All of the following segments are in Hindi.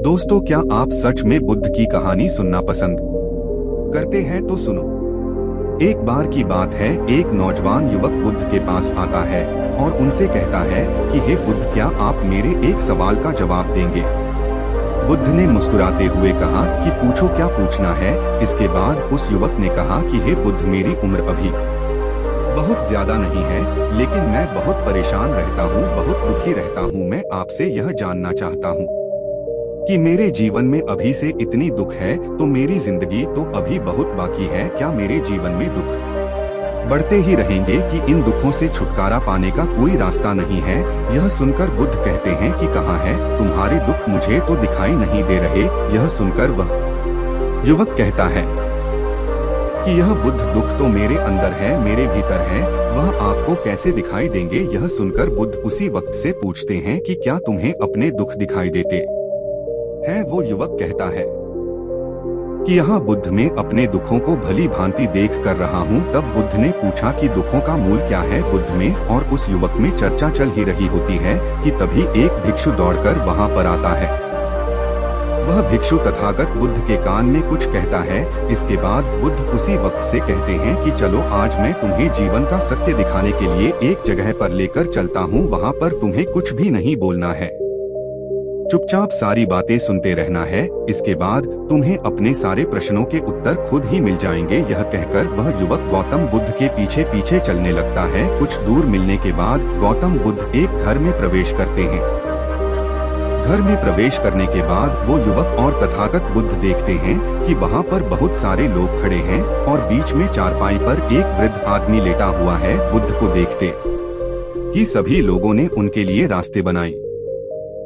दोस्तों, क्या आप सच में बुद्ध की कहानी सुनना पसंद करते हैं? तो सुनो। एक बार की बात है, एक नौजवान युवक बुद्ध के पास आता है और उनसे कहता है कि हे बुद्ध, क्या आप मेरे एक सवाल का जवाब देंगे? बुद्ध ने मुस्कुराते हुए कहा कि पूछो, क्या पूछना है। इसके बाद उस युवक ने कहा कि हे बुद्ध, मेरी उम्र अभी बहुत ज्यादा नहीं है, लेकिन मैं बहुत परेशान रहता हूँ, बहुत दुखी रहता हूँ। मैं आपसे यह जानना चाहता हूँ कि मेरे जीवन में अभी से इतनी दुख है, तो मेरी जिंदगी तो अभी बहुत बाकी है। क्या मेरे जीवन में दुख बढ़ते ही रहेंगे कि इन दुखों से छुटकारा पाने का कोई रास्ता नहीं है? यह सुनकर बुद्ध कहते हैं कि कहाँ है तुम्हारे दुख, मुझे तो दिखाई नहीं दे रहे। यह सुनकर वह युवक कहता है कि यह बुद्ध, दुख तो मेरे अंदर है, मेरे भीतर है, वह आपको कैसे दिखाई देंगे? यह सुनकर बुद्ध उसी वक्त से पूछते हैं कि क्या तुम्हें अपने दुख दिखाई देते हैं? वो युवक कहता है कि यहाँ बुद्ध में अपने दुखों को भली भांति देख कर रहा हूँ। तब बुद्ध ने पूछा कि दुखों का मूल क्या है बुद्ध में? और उस युवक में चर्चा चल ही रही होती है कि तभी एक भिक्षु दौड़कर वहाँ पर आता है। वह भिक्षु तथागत बुद्ध के कान में कुछ कहता है। इसके बाद बुद्ध उसी वक्त से कहते हैं कि चलो, आज मैं तुम्हें जीवन का सत्य दिखाने के लिए एक जगह पर लेकर चलता हूँ। वहाँ पर तुम्हें कुछ भी नहीं बोलना है, चुपचाप सारी बातें सुनते रहना है। इसके बाद तुम्हें अपने सारे प्रश्नों के उत्तर खुद ही मिल जाएंगे। यह कहकर वह युवक गौतम बुद्ध के पीछे पीछे चलने लगता है। कुछ दूर मिलने के बाद गौतम बुद्ध एक घर में प्रवेश करते हैं। घर में प्रवेश करने के बाद वो युवक और तथागत बुद्ध देखते हैं कि वहाँ पर बहुत सारे लोग खड़े हैं और बीच में चारपाई पर एक वृद्ध आदमी लेटा हुआ है। बुद्ध को देखते ही सभी लोगों ने उनके लिए रास्ते बनाए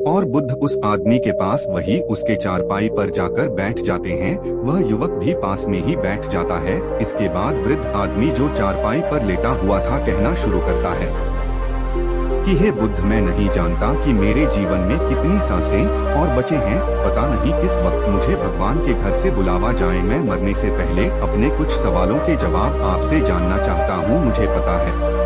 और बुद्ध उस आदमी के पास वही उसके चारपाई पर जाकर बैठ जाते हैं। वह युवक भी पास में ही बैठ जाता है। इसके बाद वृद्ध आदमी जो चारपाई पर लेटा हुआ था कहना शुरू करता है कि हे बुद्ध, मैं नहीं जानता कि मेरे जीवन में कितनी सांसें और बचे हैं। पता नहीं किस वक्त मुझे भगवान के घर से बुलावा जाए। मैं मरने से पहले अपने कुछ सवालों के जवाब आपसे जानना चाहता हूँ। मुझे पता है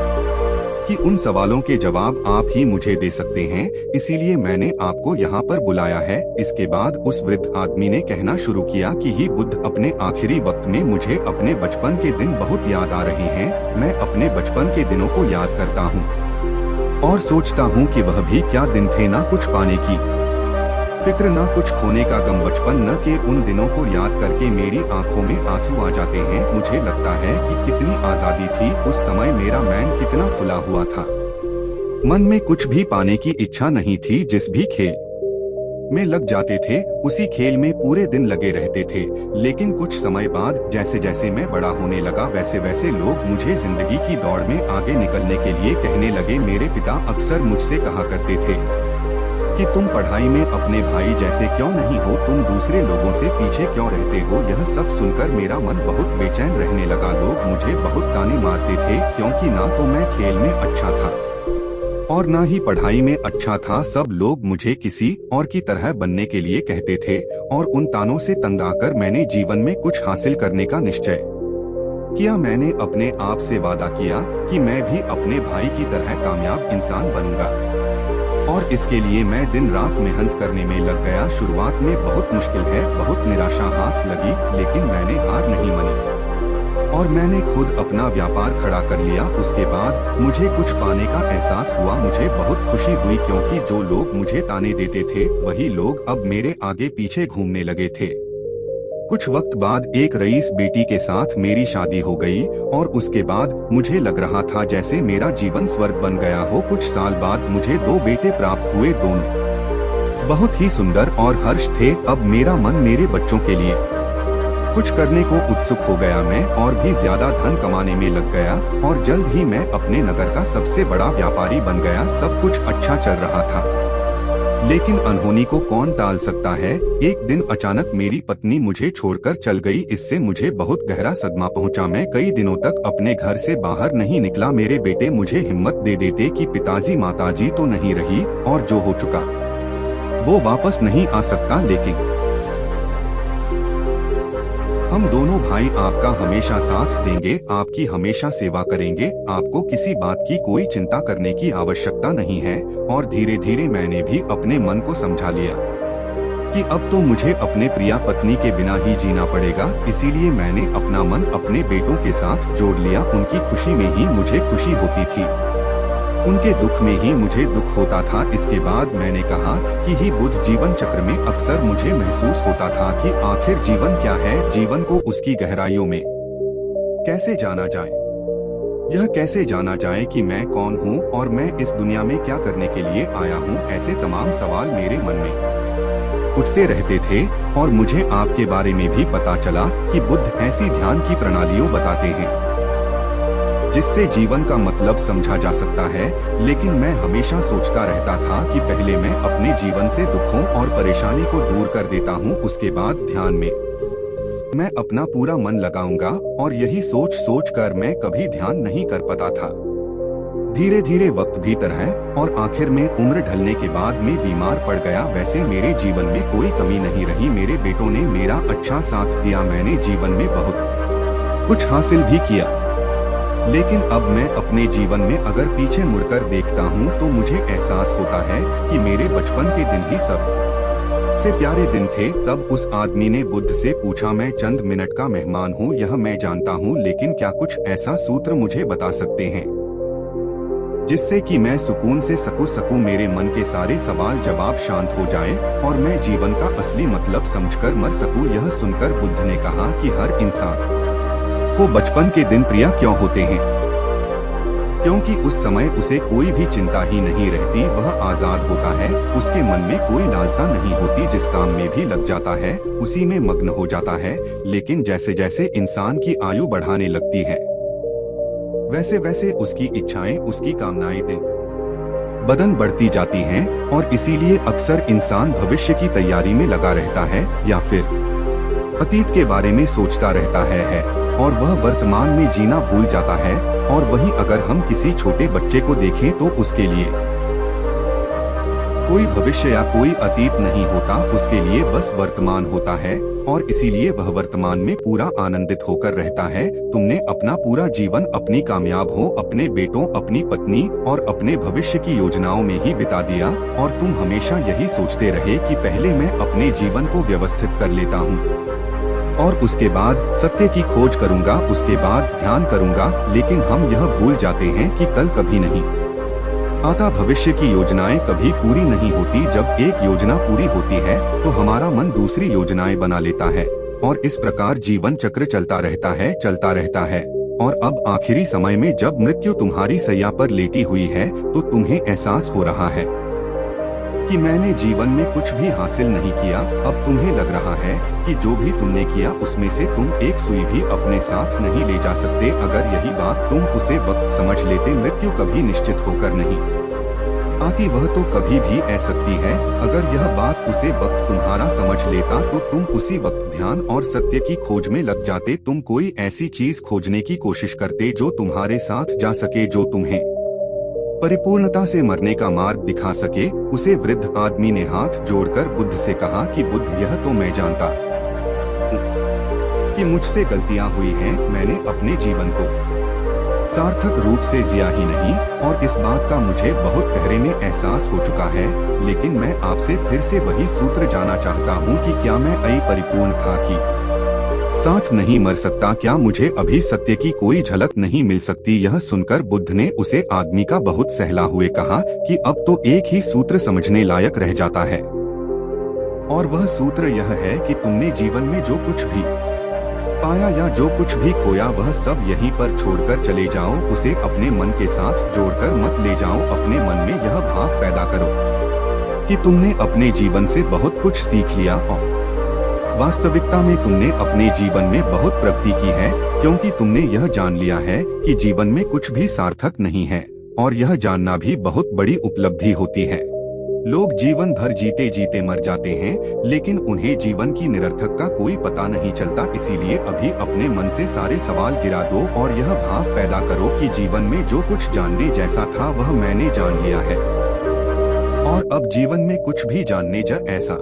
कि उन सवालों के जवाब आप ही मुझे दे सकते हैं, इसीलिए मैंने आपको यहाँ पर बुलाया है। इसके बाद उस वृद्ध आदमी ने कहना शुरू किया कि ही बुद्ध, अपने आखिरी वक्त में मुझे अपने बचपन के दिन बहुत याद आ रहे हैं। मैं अपने बचपन के दिनों को याद करता हूँ और सोचता हूँ कि वह भी क्या दिन थे, ना कुछ पाने की फिक्र, ना कुछ खोने का गम। बचपन न के उन दिनों को याद करके मेरी आंखों में आंसू आ जाते हैं। मुझे लगता है कि कितनी आजादी थी उस समय, मेरा मन कितना खुला हुआ था। मन में कुछ भी पाने की इच्छा नहीं थी। जिस भी खेल में लग जाते थे उसी खेल में पूरे दिन लगे रहते थे। लेकिन कुछ समय बाद जैसे जैसे मैं बड़ा होने लगा, वैसे वैसे लोग मुझे जिंदगी की दौड़ में आगे निकलने के लिए कहने लगे। मेरे पिता अक्सर मुझसे कहा करते थे कि तुम पढ़ाई में अपने भाई जैसे क्यों नहीं हो, तुम दूसरे लोगों से पीछे क्यों रहते हो। यह सब सुनकर मेरा मन बहुत बेचैन रहने लगा। लोग मुझे बहुत ताने मारते थे, क्योंकि ना तो मैं खेल में अच्छा था और ना ही पढ़ाई में अच्छा था। सब लोग मुझे किसी और की तरह बनने के लिए कहते थे और उन तानों से तंग आकर मैंने जीवन में कुछ हासिल करने का निश्चय किया। मैंने अपने आप से वादा किया कि मैं भी अपने भाई की तरह कामयाब इंसान बनूंगा और इसके लिए मैं दिन रात मेहनत करने में लग गया। शुरुआत में बहुत मुश्किल है, बहुत निराशा हाथ लगी, लेकिन मैंने हार नहीं मानी और मैंने खुद अपना व्यापार खड़ा कर लिया। उसके बाद मुझे कुछ पाने का एहसास हुआ। मुझे बहुत खुशी हुई, क्योंकि जो लोग मुझे ताने देते थे वही लोग अब मेरे आगे पीछे घूमने लगे थे। कुछ वक्त बाद एक रईस बेटी के साथ मेरी शादी हो गई और उसके बाद मुझे लग रहा था जैसे मेरा जीवन स्वर्ग बन गया हो। कुछ साल बाद मुझे 2 बेटे प्राप्त हुए, दोनों बहुत ही सुंदर और हर्ष थे। अब मेरा मन मेरे बच्चों के लिए कुछ करने को उत्सुक हो गया। मैं और भी ज्यादा धन कमाने में लग गया और जल्द ही मैं अपने नगर का सबसे बड़ा व्यापारी बन गया। सब कुछ अच्छा चल रहा था, लेकिन अनहोनी को कौन टाल सकता है। एक दिन अचानक मेरी पत्नी मुझे छोड़कर चल गई। इससे मुझे बहुत गहरा सदमा पहुंचा। मैं कई दिनों तक अपने घर से बाहर नहीं निकला। मेरे बेटे मुझे हिम्मत दे देते कि पिताजी माताजी तो नहीं रही और जो हो चुका वो वापस नहीं आ सकता, लेकिन हम दोनों भाई आपका हमेशा साथ देंगे, आपकी हमेशा सेवा करेंगे। आपको किसी बात की कोई चिंता करने की आवश्यकता नहीं है। और धीरे धीरे मैंने भी अपने मन को समझा लिया कि अब तो मुझे अपने प्रिया पत्नी के बिना ही जीना पड़ेगा, इसीलिए मैंने अपना मन अपने बेटों के साथ जोड़ लिया। उनकी खुशी में ही मुझे खुशी होती थी, उनके दुख में ही मुझे दुख होता था। इसके बाद मैंने कहा कि ही बुद्ध जीवन चक्र में अक्सर मुझे महसूस होता था कि आखिर जीवन क्या है, जीवन को उसकी गहराइयों में कैसे जाना जाए, यह कैसे जाना जाए कि मैं कौन हूँ और मैं इस दुनिया में क्या करने के लिए आया हूँ। ऐसे तमाम सवाल मेरे मन में उठते रहते थे और मुझे आपके बारे में भी पता चला कि बुद्ध ऐसी ध्यान की प्रणालियों बताते हैं जिससे जीवन का मतलब समझा जा सकता है। लेकिन मैं हमेशा सोचता रहता था कि पहले मैं अपने जीवन से दुखों और परेशानी को दूर कर देता हूँ, उसके बाद ध्यान में मैं अपना पूरा मन लगाऊंगा। और यही सोच सोच कर मैं कभी ध्यान नहीं कर पाता था। धीरे धीरे वक्त बीता है और आखिर में उम्र ढलने के बाद मैं बीमार पड़ गया। वैसे मेरे जीवन में कोई कमी नहीं रही, मेरे बेटों ने मेरा अच्छा साथ दिया, मैंने जीवन में बहुत कुछ हासिल भी किया। लेकिन अब मैं अपने जीवन में अगर पीछे मुड़कर देखता हूँ तो मुझे एहसास होता है कि मेरे बचपन के दिन ही सब से प्यारे दिन थे। तब उस आदमी ने बुद्ध से पूछा, मैं चंद मिनट का मेहमान हूँ, यह मैं जानता हूँ, लेकिन क्या कुछ ऐसा सूत्र मुझे बता सकते हैं जिससे कि मैं सुकून से सकूं, मेरे मन के सारे सवाल जवाब शांत हो जाएं और मैं जीवन का असली मतलब समझकर मर सकूं। यह सुनकर बुद्ध ने कहा कि हर इंसान को बचपन के दिन प्रिय क्यों होते हैं, क्योंकि उस समय उसे कोई भी चिंता ही नहीं रहती, वह आजाद होता है, उसके मन में कोई लालसा नहीं होती, जिस काम में भी लग जाता है उसी में मग्न हो जाता है। लेकिन जैसे जैसे इंसान की आयु बढ़ाने लगती है वैसे वैसे उसकी इच्छाएं, उसकी कामनाएं दिन बदन बढ़ती जाती हैं और इसीलिए अक्सर इंसान भविष्य की तैयारी में लगा रहता है या फिर अतीत के बारे में सोचता रहता है और वह वर्तमान में जीना भूल जाता है। और वहीं अगर हम किसी छोटे बच्चे को देखें तो उसके लिए कोई भविष्य या कोई अतीत नहीं होता, उसके लिए बस वर्तमान होता है और इसीलिए वह वर्तमान में पूरा आनंदित होकर रहता है। तुमने अपना पूरा जीवन अपनी कामयाब हो, अपने बेटों, अपनी पत्नी और अपने भविष्य की योजनाओं में ही बिता दिया और तुम हमेशा यही सोचते रहे कि पहले मैं अपने जीवन को व्यवस्थित कर लेता हूँ और उसके बाद सत्य की खोज करूंगा, उसके बाद ध्यान करूंगा। लेकिन हम यह भूल जाते हैं कि कल कभी नहीं आता, भविष्य की योजनाएं कभी पूरी नहीं होती। जब एक योजना पूरी होती है तो हमारा मन दूसरी योजनाएं बना लेता है और इस प्रकार जीवन चक्र चलता रहता है। और अब आखिरी समय में जब मृत्यु तुम्हारी सैया पर लेटी हुई है तो तुम्हें एहसास हो रहा है कि मैंने जीवन में कुछ भी हासिल नहीं किया। अब तुम्हें लग रहा है कि जो भी तुमने किया उसमें से तुम एक सुई भी अपने साथ नहीं ले जा सकते। अगर यही बात तुम उसे वक्त समझ लेते, मृत्यु कभी निश्चित होकर नहीं आती, वह तो कभी भी आ सकती है। अगर यह बात उसे वक्त तुम्हारा समझ लेता तो तुम उसी वक्त ध्यान और सत्य की खोज में लग जाते। तुम कोई ऐसी चीज खोजने की कोशिश करते जो तुम्हारे साथ जा सके, जो तुम्हें परिपूर्णता से मरने का मार्ग दिखा सके। उसे वृद्ध आदमी ने हाथ जोड़कर बुद्ध से कहा कि बुद्ध, यह तो मैं जानता कि मुझसे गलतियां हुई हैं, मैंने अपने जीवन को सार्थक रूप से जिया ही नहीं और इस बात का मुझे बहुत गहरे में एहसास हो चुका है। लेकिन मैं आपसे फिर से वही सूत्र जानना चाहता हूँ कि क्या मैं परिपूर्ण था कि साथ नहीं मर सकता, क्या मुझे अभी सत्य की कोई झलक नहीं मिल सकती। यह सुनकर बुद्ध ने उसे आदमी का बहुत सहला हुए कहा कि अब तो एक ही सूत्र समझने लायक रह जाता है और वह सूत्र यह है कि तुमने जीवन में जो कुछ भी पाया या जो कुछ भी खोया वह सब यहीं पर छोड़कर चले जाओ, उसे अपने मन के साथ जोड़कर मत ले जाओ। अपने मन में यह भाव पैदा करो कि तुमने अपने जीवन से बहुत कुछ सीख लिया और वास्तविकता में तुमने अपने जीवन में बहुत प्रगति की है, क्योंकि तुमने यह जान लिया है कि जीवन में कुछ भी सार्थक नहीं है और यह जानना भी बहुत बड़ी उपलब्धि होती है। लोग जीवन भर जीते जीते मर जाते हैं, लेकिन उन्हें जीवन की निरर्थक का कोई पता नहीं चलता। इसीलिए अभी अपने मन से सारे सवाल गिरा दो और यह भाव पैदा करो कि जीवन में जो कुछ जानने जैसा था वह मैंने जान लिया है और अब जीवन में कुछ भी जानने ऐसा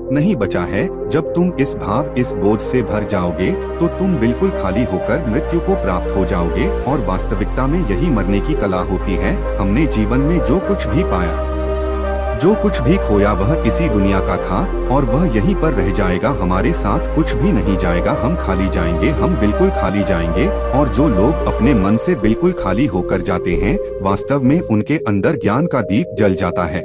नहीं बचा है। जब तुम इस भाव, इस बोझ से भर जाओगे तो तुम बिल्कुल खाली होकर मृत्यु को प्राप्त हो जाओगे और वास्तविकता में यही मरने की कला होती है। हमने जीवन में जो कुछ भी पाया जो कुछ भी खोया वह इसी दुनिया का था और वह यहीं पर रह जाएगा, हमारे साथ कुछ भी नहीं जाएगा, हम खाली जाएंगे, हम बिल्कुल खाली जाएंगे। और जो लोग अपने मन से बिल्कुल खाली होकर जाते हैं, वास्तव में उनके अंदर ज्ञान का दीप जल जाता है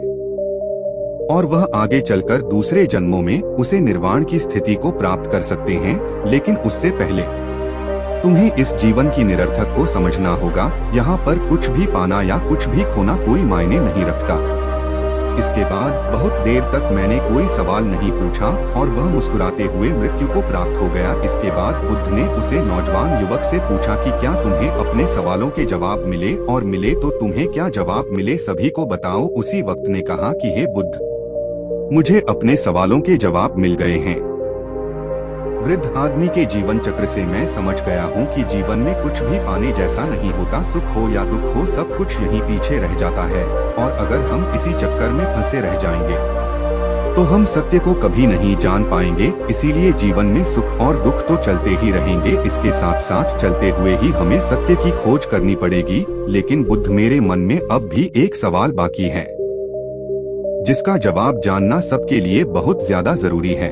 और वह आगे चलकर दूसरे जन्मों में उसे निर्वाण की स्थिति को प्राप्त कर सकते हैं। लेकिन उससे पहले तुम्हें इस जीवन की निरर्थक को समझना होगा। यहाँ पर कुछ भी पाना या कुछ भी खोना कोई मायने नहीं रखता। इसके बाद बहुत देर तक मैंने कोई सवाल नहीं पूछा और वह मुस्कुराते हुए मृत्यु को प्राप्त हो गया। इसके बाद बुद्ध ने उसे नौजवान युवक से पूछा कि क्या तुम्हें अपने सवालों के जवाब मिले, और मिले तो तुम्हें क्या जवाब मिले, सभी को बताओ। उसी वक्त ने कहा कि हे बुद्ध, मुझे अपने सवालों के जवाब मिल गए हैं। वृद्ध आदमी के जीवन चक्र से मैं समझ गया हूँ कि जीवन में कुछ भी पाने जैसा नहीं होता। सुख हो या दुख हो, सब कुछ यहीं पीछे रह जाता है। और अगर हम इसी चक्कर में फंसे रह जाएंगे तो हम सत्य को कभी नहीं जान पाएंगे। इसीलिए जीवन में सुख और दुख तो चलते ही रहेंगे, इसके साथ साथ चलते हुए ही हमें सत्य की खोज करनी पड़ेगी। लेकिन बुद्ध, मेरे मन में अब भी एक सवाल बाकी है जिसका जवाब जानना सबके लिए बहुत ज्यादा जरूरी है।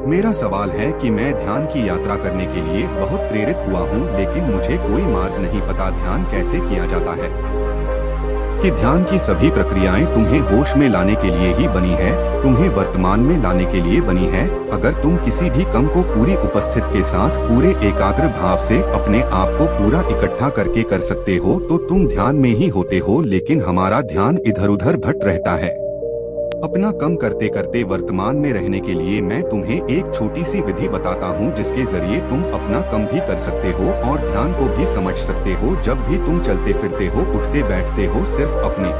मेरा सवाल है कि मैं ध्यान की यात्रा करने के लिए बहुत प्रेरित हुआ हूँ, लेकिन मुझे कोई मार्ग नहीं पता ध्यान कैसे किया जाता है। कि ध्यान की सभी प्रक्रियाएं तुम्हें होश में लाने के लिए ही बनी है, तुम्हें वर्तमान में लाने के लिए बनी है। अगर तुम किसी भी कम को पूरी उपस्थित के साथ पूरे एकाग्र भाव से अपने आप को पूरा इकट्ठा करके कर सकते हो तो तुम ध्यान में ही होते हो। लेकिन हमारा ध्यान इधर उधर भटक रहता है। अपना कम करते करते वर्तमान में रहने के लिए मैं तुम्हें एक छोटी सी विधि बताता हूँ जिसके जरिए तुम अपना कम भी कर सकते हो और ध्यान को भी समझ सकते हो। जब भी तुम चलते फिरते हो, उठते बैठते हो, सिर्फ अपने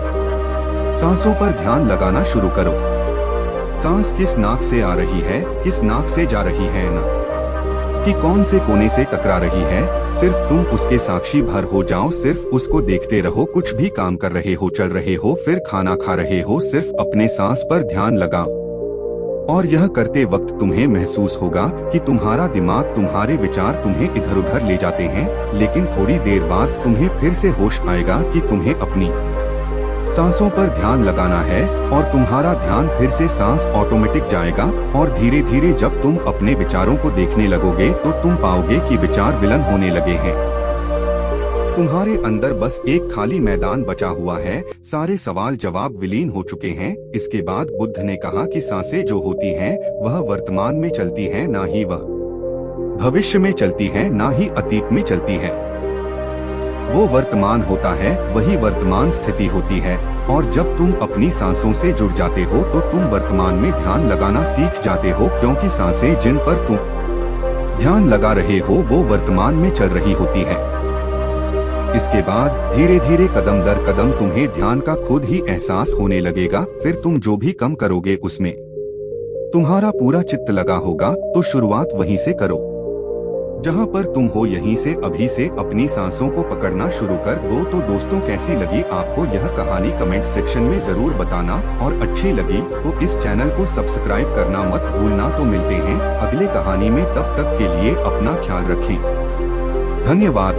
सांसों पर ध्यान लगाना शुरू करो। सांस किस नाक से आ रही है, किस नाक से जा रही है, ना कि कौन से कोने से टकरा रही है। सिर्फ तुम उसके साक्षी भर हो जाओ, सिर्फ उसको देखते रहो। कुछ भी काम कर रहे हो, चल रहे हो, फिर खाना खा रहे हो, सिर्फ अपने सांस पर ध्यान लगाओ। और यह करते वक्त तुम्हें महसूस होगा कि तुम्हारा दिमाग, तुम्हारे विचार तुम्हें इधर उधर ले जाते हैं। लेकिन थोड़ी देर बाद तुम्हें फिर से होश आएगा कि तुम्हें अपनी सांसों पर ध्यान लगाना है और तुम्हारा ध्यान फिर से सांस ऑटोमेटिक जाएगा। और धीरे धीरे जब तुम अपने विचारों को देखने लगोगे तो तुम पाओगे कि विचार विलीन होने लगे हैं। तुम्हारे अंदर बस एक खाली मैदान बचा हुआ है, सारे सवाल जवाब विलीन हो चुके हैं। इसके बाद बुद्ध ने कहा कि सांसें जो होती हैं वह वर्तमान में चलती हैं, ना ही वह भविष्य में चलती हैं, ना ही अतीत में चलती है। वो वर्तमान होता है, वही वर्तमान स्थिति होती है। और जब तुम अपनी सांसों से जुड़ जाते हो तो तुम वर्तमान में ध्यान लगाना सीख जाते हो, क्योंकि सांसें जिन पर तुम ध्यान लगा रहे हो वो वर्तमान में चल रही होती है। इसके बाद धीरे धीरे कदम दर कदम तुम्हें ध्यान का खुद ही एहसास होने लगेगा। फिर तुम जो भी कम करोगे उसमें तुम्हारा पूरा चित्त लगा होगा। तो शुरुआत वहीं से करो जहाँ पर तुम हो, यहीं से अभी से अपनी सांसों को पकड़ना शुरू कर दो। तो दोस्तों, कैसी लगी आपको यह कहानी कमेंट सेक्शन में जरूर बताना, और अच्छी लगी तो इस चैनल को सब्सक्राइब करना मत भूलना। तो मिलते हैं अगले कहानी में, तब तक के लिए अपना ख्याल रखें। धन्यवाद।